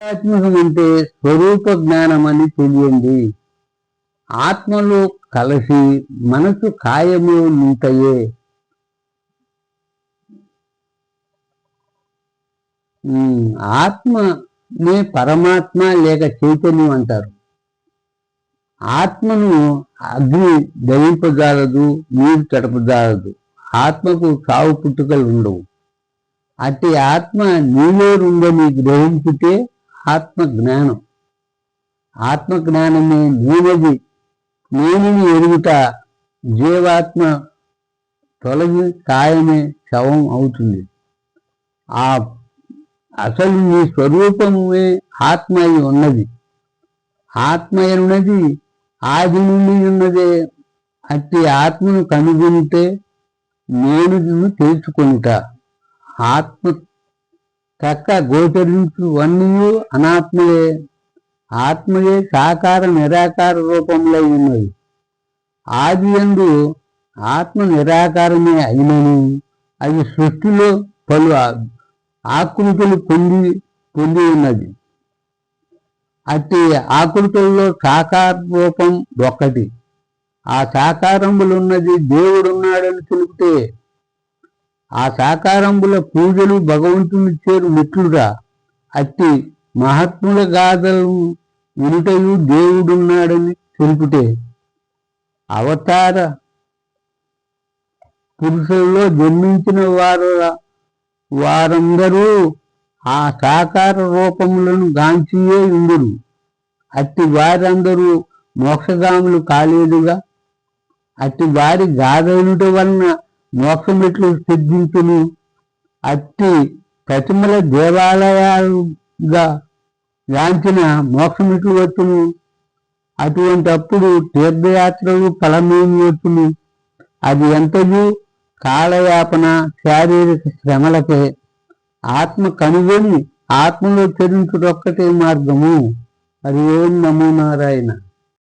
ఆధ్యాత్మికం అంటే స్వరూప జ్ఞానం అని తెలియండి. ఆత్మలో కలిసి మనసు కాయములో నింతయే. ఆత్మనే పరమాత్మ లేక చైతన్యం అంటారు. ఆత్మను అగ్ని దహింపజాలదు, నీరు తడపజాలదు. ఆత్మకు చావు పుట్టుకలు ఉండవు. అట్టి ఆత్మ నీలో ఉందని గ్రహించితే ఆత్మ జ్ఞానం. ఆత్మ జ్ఞానమే నేనది, నేనుని ఎరుగుట. జీవాత్మ తొలగి కాయమే శవం అవుతుంది. ఆ అసలు నీ స్వరూపమే ఆత్మ అయి ఉన్నది. ఆత్మ ఉన్నది ఆది నుండి ఉన్నదే. అట్టి ఆత్మను కనుగొంటే నేను తెలుసుకుంటా. ఆత్మ తక్క గోచరించువన్నీ అనాత్మయే. ఆత్మయే సాకార నిరాకార రూపంలో ఉన్నది. ఆది యందు ఆత్మ నిరాకారమే అయినను అది సృష్టిలో పలు ఆకృతులు పొంది ఉన్నది. అట్టి ఆకృతుల్లో సాకార రూపం ఒక్కటి. ఆ సాకారంబులున్నది దేవుడున్నాడని తెలిపితే ఆ సాకారంబుల పూజలు భగవంతుని చేరు మిట్లురా. అట్టి మహాత్ముల గాథలు వినుటయు దేవుడున్నాడని తెలుపుటే. అవతార పురుషుల్లో జన్మించిన వారందరూ ఆ సాకార రూపములను గాంచియే ఉండురు. అట్టి వారందరూ మోక్షగాములు కాలేదుగా. అట్టి వారి గాథ వినుట వలన మోక్షమెట్లు సిద్ధించును. అట్టి ప్రతిమల దేవాలయాలుగా గాంచిన మోక్షమెట్లు వచ్చును. అటువంటి అప్పుడు తీర్థయాత్రలు ఫలమేమి వచ్చును. అది ఎంతయు కాలయాపన, శారీరక శ్రమలకే. ఆత్మ కనుగొని ఆత్మలో చరించుటొక్కటే మార్గము. హరి ఓం నమో నారాయణ.